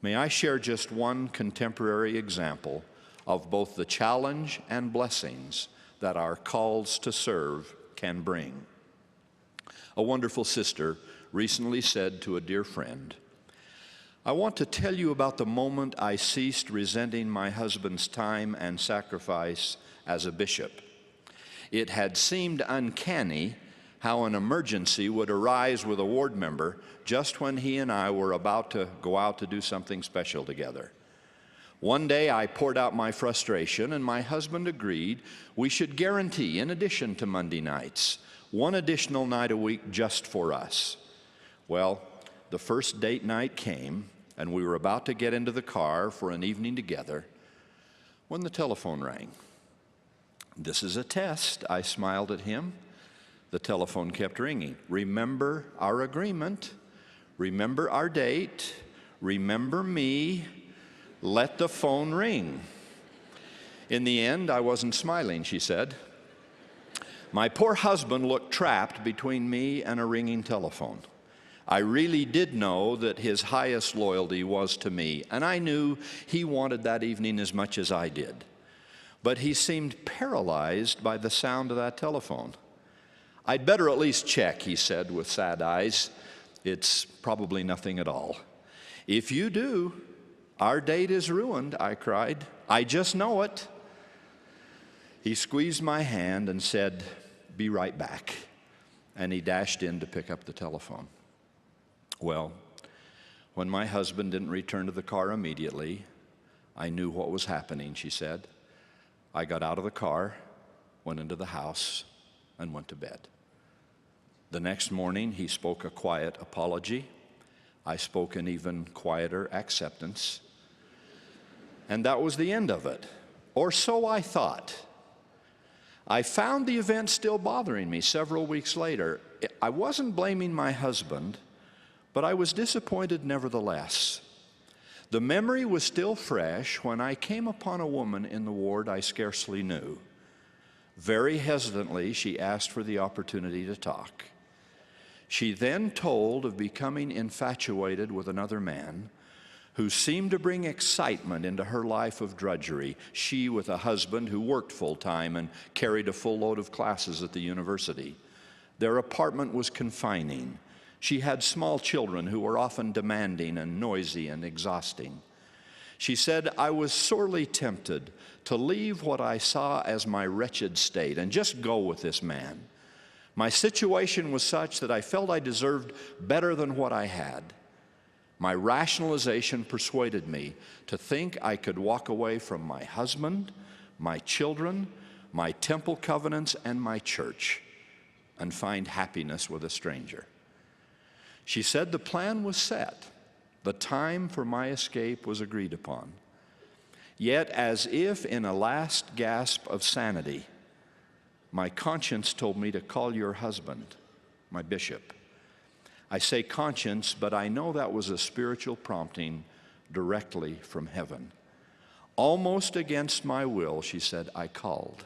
May I share just one contemporary example of both the challenge and blessings that our calls to serve can bring. A wonderful sister recently said to a dear friend, "I want to tell you about the moment I ceased resenting my husband's time and sacrifice as a bishop. It had seemed uncanny how an emergency would arise with a ward member just when he and I were about to go out to do something special together. One day I poured out my frustration, and my husband agreed we should guarantee, in addition to Monday nights, one additional night a week just for us. Well, the first date night came, and we were about to get into the car for an evening together when the telephone rang. 'This is a test,' I smiled at him. The telephone kept ringing. 'Remember our agreement. Remember our date. Remember me. Let the phone ring.' In the end, I wasn't smiling," she said. "My poor husband looked trapped between me and a ringing telephone. I really did know that his highest loyalty was to me, and I knew he wanted that evening as much as I did. But he seemed paralyzed by the sound of that telephone. 'I'd better at least check,' he said with sad eyes. 'It's probably nothing at all.' 'If you do, our date is ruined,' I cried. 'I just know it.' He squeezed my hand and said, 'Be right back.' And he dashed in to pick up the telephone. Well, when my husband didn't return to the car immediately, I knew what was happening," she said. "I got out of the car, went into the house, and went to bed. The next morning, he spoke a quiet apology. I spoke an even quieter acceptance. And that was the end of it, or so I thought. I found the event still bothering me several weeks later. I wasn't blaming my husband, but I was disappointed nevertheless. The memory was still fresh when I came upon a woman in the ward I scarcely knew. Very hesitantly, she asked for the opportunity to talk. She then told of becoming infatuated with another man who seemed to bring excitement into her life of drudgery, she with a husband who worked full-time and carried a full load of classes at the university. Their apartment was confining. She had small children who were often demanding and noisy and exhausting. She said, "I was sorely tempted to leave what I saw as my wretched state and just go with this man. My situation was such that I felt I deserved better than what I had. My rationalization persuaded me to think I could walk away from my husband, my children, my temple covenants, and my church, and find happiness with a stranger." She said the plan was set. The time for my escape was agreed upon. Yet, as if in a last gasp of sanity, my conscience told me to call your husband, my bishop. I say conscience, but I know that was a spiritual prompting directly from heaven. Almost against my will, she said, I called.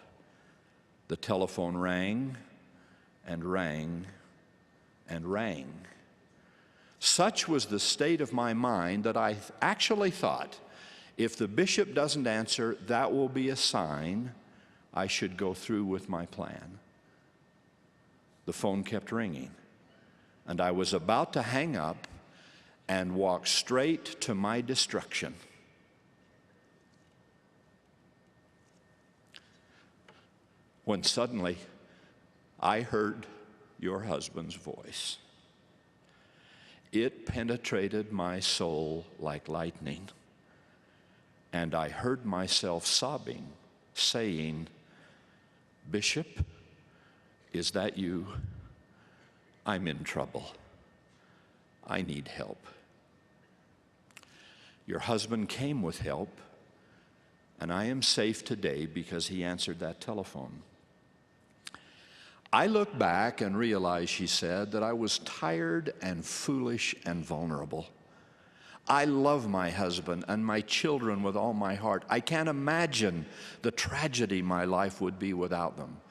The telephone rang and rang and rang. Such was the state of my mind that I actually thought, if the bishop doesn't answer, that will be a sign I should go through with my plan. The phone kept ringing, and I was about to hang up and walk straight to my destruction. When suddenly I heard your husband's voice. It penetrated my soul like lightning, and I heard myself sobbing, saying, "Bishop, is that you? I'm in trouble. I need help." Your husband came with help, and I am safe today because he answered that telephone. I look back and realize, she said, that I was tired and foolish and vulnerable. I love my husband and my children with all my heart. I can't imagine the tragedy my life would be without them.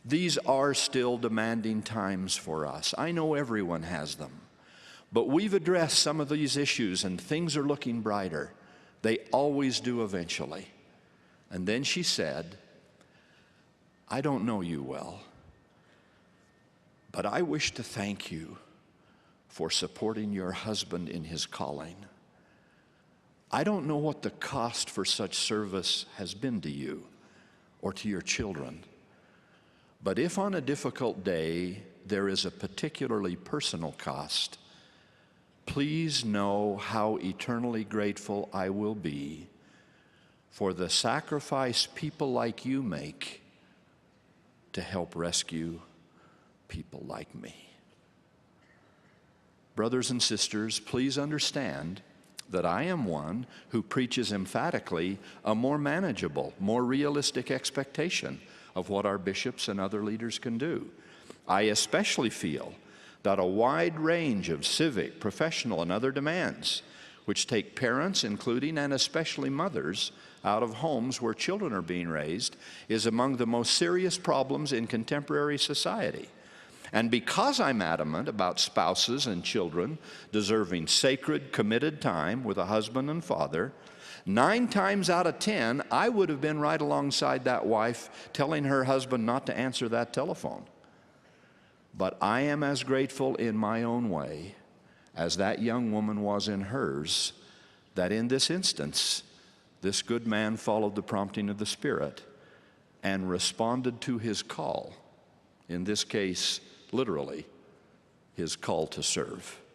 These are still demanding times for us. I know everyone has them. But we've addressed some of these issues and things are looking brighter. They always do eventually. And then she said, I don't know you well, but I wish to thank you for supporting your husband in his calling. I don't know what the cost for such service has been to you or to your children, but if on a difficult day there is a particularly personal cost, please know how eternally grateful I will be for the sacrifice people like you make to help rescue people like me. Brothers and sisters, please understand that I am one who preaches emphatically a more manageable, more realistic expectation of what our bishops and other leaders can do. I especially feel that a wide range of civic, professional, and other demands, which take parents, including and especially mothers, out of homes where children are being raised, is among the most serious problems in contemporary society. And because I'm adamant about spouses and children deserving sacred, committed time with a husband and father, 9 times out of 10, I would have been right alongside that wife telling her husband not to answer that telephone. But I am as grateful in my own way as that young woman was in hers, that in this instance, this good man followed the prompting of the Spirit and responded to his call, in this case, literally, his call to serve.